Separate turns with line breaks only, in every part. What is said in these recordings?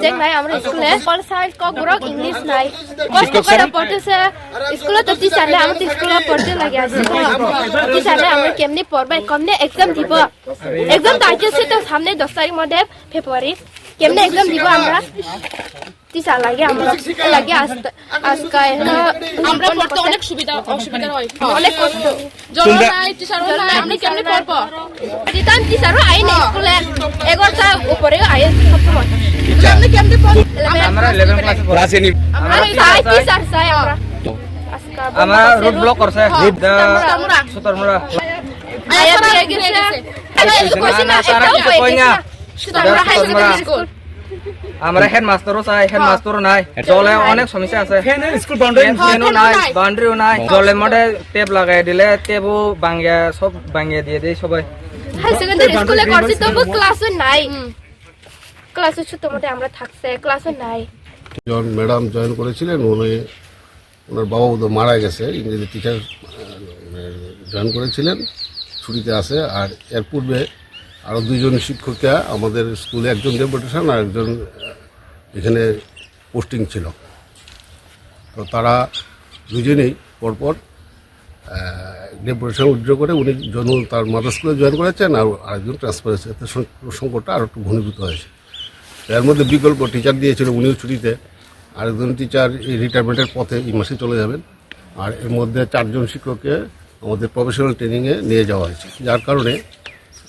subject নাই আমরা স্কুলে অল সায়েন্স ক গ্রুপ ইংলিশ নাই কষ্ট করে পড়তেছে স্কুলে তো টিচারলে আমরা স্কুলে পড়তে লাগে আছে টিচারলে আমরা কেমনে পড়বে কেমনে এক্সাম দিব এক্সাম তো আইতেছে তো সামনে 10 তারিখ মধ্যে ফেব্রুয়ারি কেমনে এক্সাম দিব আমরা টিচার লাগে আমরা লাগে আজকে
আমরা পড়তে অনেক অসুবিধা হয়
অনেক কষ্ট
জল নাই টিচার নাই আমরা কেমনে পড়বো
দিতাম টিচারও আই না স্কুলে 11টা উপরে আই সবসময়
আমরা কেমনে পড়বো
আমরা 11 ক্লাসে নি
আমরা চাই টিচার চাই আমরা
আমরা রোড ব্লক করছে সুতরমুরা
আয়া দিয়ে গেছে কোশ্চেন একটাও হয়ে গেছে
আমরা হাই সেকেন্ডারি স্কুল
আমরা হেড মাস্টারও চাই হেড মাস্টারও নাই জলে অনেক সমস্যা আছে
স্কুল বাউন্ডারি
নাই বাউন্ডারিও নাই জলের মধ্যে টেপ লাগাই দিলে টেপও ভাঙিয়া সব ভাঙিয়ে দিয়ে দেয় সবাই
হাই সেকেন্ডারি স্কুলে করছি তবু ক্লাসও নাই ক্লাসে ছোট মোটে আমরা থাকছে ক্লাসও নাই
যখন ম্যাডাম জয়েন করেছিলেন ওনার বাবা তো মারা গেছে ইংরেজি টিচার জয়েন করেছিলেন ছুটিতে আছে আর এর পূর্বে আরও দুইজন শিক্ষিকা আমাদের স্কুলে একজন ডেপুটেশন আর একজন এখানে পোস্টিং ছিল তো তারা দুজনেই পরপর ডেপুটেশন উইথড্র করে উনি তার মাদার স্কুলে জয়েন করেছেন আর আরেকজন ট্রান্সফার হয়েছে এতে সংকটটা আরও একটু ঘনীভূত হয়েছে এর মধ্যে বিকল্প টিচার দিয়েছিল উনিও ছুটিতে আরেকজন টিচার এই রিটায়ারমেন্টের পথে এই মাসে চলে যাবেন আর এর মধ্যে 4 জন শিক্ষককে আমাদের প্রফেশনাল ট্রেনিংয়ে নিয়ে যাওয়া হয়েছে যার কারণে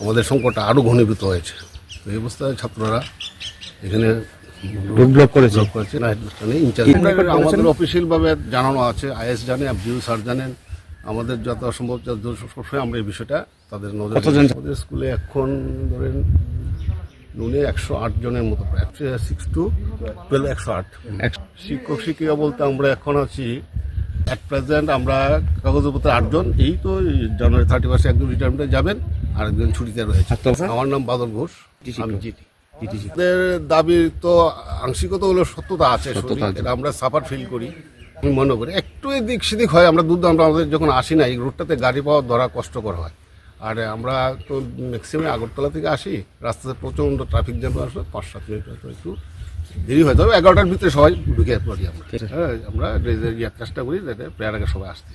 আমাদের সংকটটা আরও ঘনীভূত হয়েছে তো এই অবস্থায় ছাত্ররা এখানে
ব্লক করেছে
না হেডমাস্টার ইনচার্জ আমাদের অফিসিয়ালভাবে জানানো আছে আইএস জানে এফডিও স্যার জানেন আমাদের যত অসম্ভব সবসময় আমরা এই বিষয়টা তাদের নজরে আমাদের স্কুলে এখন ধরেন নুনে 108 জনের মতো প্রায় 6 to 12 108 শিক্ষক শিক্ষিকা বলতে আমরা এখন আছি অ্যাট প্রেজেন্ট আমরা কাগজপত্র 8 জন এই তো জানুয়ারি 31 একজন রিটায়ারমেন্টে যাবেন আর একজন ছুটিতে রয়েছে আমার নাম বাদল ঘোষ আমি জিটি আমাদের দাবি তো আংশিকত হলো সত্যতা আছে এটা আমরা সাফার ফিল করি আমি মনে করি একটু এদিক সেদিক হয় আমরা আমাদের যখন আসি না এই রোডটাতে গাড়ি পাওয়া ধরা কষ্টকর হয় আর আমরা তো ম্যাক্সিমাম আগরতলা থেকে আসি রাস্তাতে প্রচণ্ড ট্রাফিক জ্যাম আসবে 5-7 মিনিট হয়তো একটু দেরি হয় তবে 11টার ভিতরে সবাই ঢুকে পারি আমরা হ্যাঁ আমরা চেষ্টা করি যাতে প্রেয়ার আগে সবাই আসতে